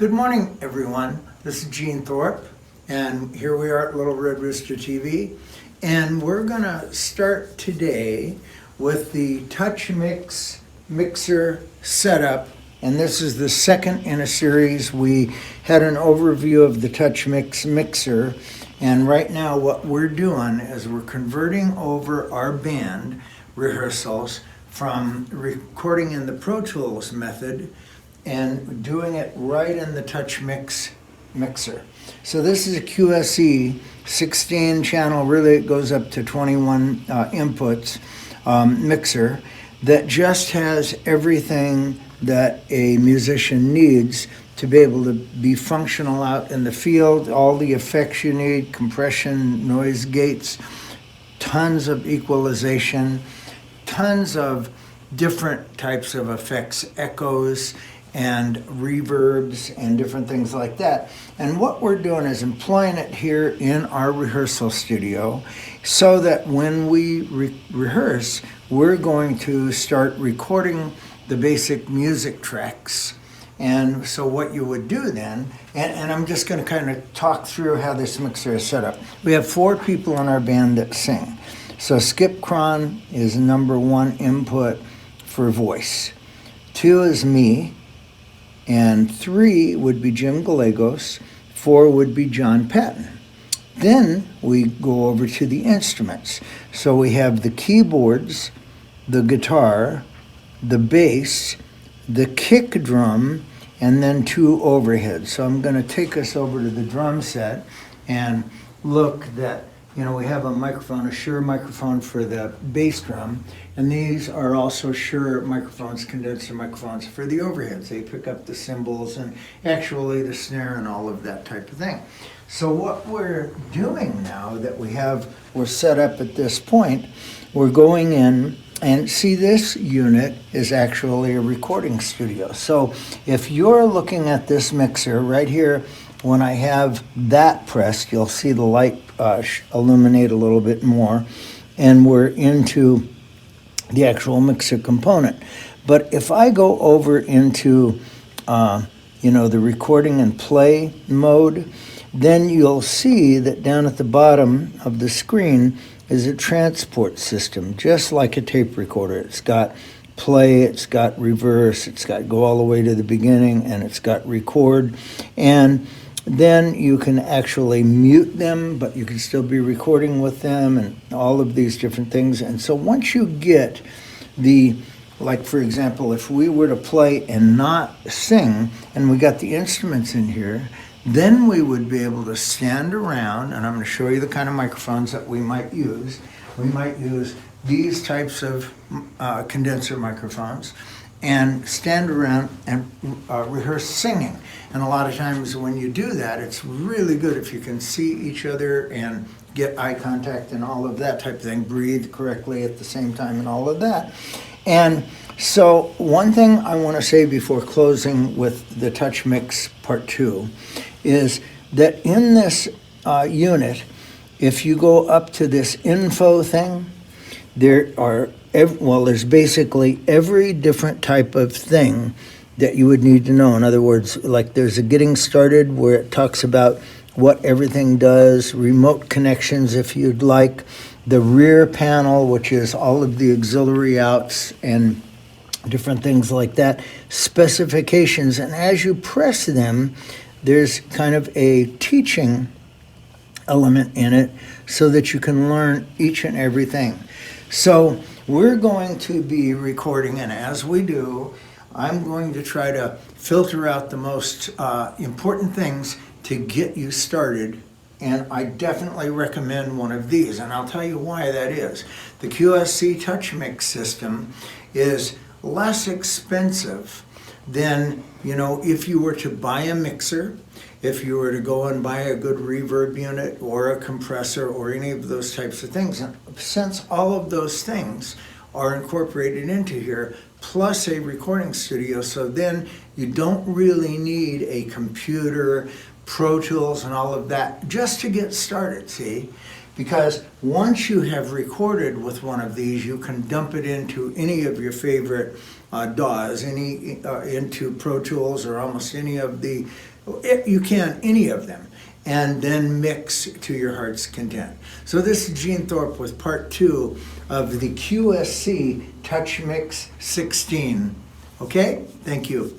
Good morning, everyone. This is Gene Thorpe, and here we are at Little Red Rooster TV. And we're gonna start today with the TouchMix mixer setup. And this is the second in a series. We had an overview of the TouchMix mixer. And right now what we're doing is we're converting over our band rehearsals from recording in the Pro Tools method and doing it right in the TouchMix mixer. So this is a QSC 16 channel, really it goes up to 21 inputs mixer that just has everything that a musician needs to be able to be functional out in the field, all the effects you need, compression, noise gates, tons of equalization, tons of different types of effects, echoes, and reverbs and different things like that. And what we're doing is employing it here in our rehearsal studio so that when we rehearse, we're going to start recording the basic music tracks. And so what you would do then, and I'm just going to kind of talk through how this mixer is set up. We have 4 people in our band that sing. So Skip Cron is number 1 input for voice. 2 is me. And 3 would be Jim Gallegos, 4 would be John Patton. Then we go over to the instruments. So we have the keyboards, the guitar, the bass, the kick drum, and then 2 overheads. So I'm going to take us over to the drum set and look that, you know, we have a microphone, a Shure microphone for the bass drum, and these are also Shure microphones, condenser microphones for the overheads. They pick up the cymbals and actually the snare and all of that type of thing. So what we're doing now that we're set up at this point, we're going in and see this unit is actually a recording studio. So if you're looking at this mixer right here, when I have that pressed, you'll see the light illuminate a little bit more, and we're into the actual mixer component. But if I go over into the recording and play mode, then you'll see that down at the bottom of the screen is a transport system, just like a tape recorder. It's got play, it's got reverse, it's got go all the way to the beginning, and it's got record. And then you can actually mute them, but you can still be recording with them and all of these different things. And so once you get like for example, if we were to play and not sing, and we got the instruments in here, then we would be able to stand around, and I'm going to show you the kind of microphones that we might use. We might use these types of condenser microphones and stand around and rehearse singing. And a lot of times when you do that, it's really good if you can see each other and get eye contact and all of that type of thing, breathe correctly at the same time and all of that. And so one thing I want to say before closing with the TouchMix Part 2 is that in this unit, if you go up to this info thing, there's basically every different type of thing that you would need to know. In other words, like there's a getting started where it talks about what everything does, remote connections if you'd like, the rear panel, which is all of the auxiliary outs and different things like that, specifications, and as you press them, there's kind of a teaching element in it so that you can learn each and everything. So we're going to be recording, and as we do, I'm going to try to filter out the most important things to get you started, and I definitely recommend one of these, and I'll tell you why that is. The QSC TouchMix system is less expensive than, if you were to buy a mixer, if you were to go and buy a good reverb unit or a compressor or any of those types of things. And since all of those things are incorporated into here, plus a recording studio, so then you don't really need a computer, Pro Tools and all of that just to get started, see? because once you have recorded with one of these, you can dump it into any of your favorite DAWs, into Pro Tools or almost any of the, any of them, and then mix to your heart's content. So this is Gene Thorpe with part 2 of the QSC TouchMix-16. Okay, thank you.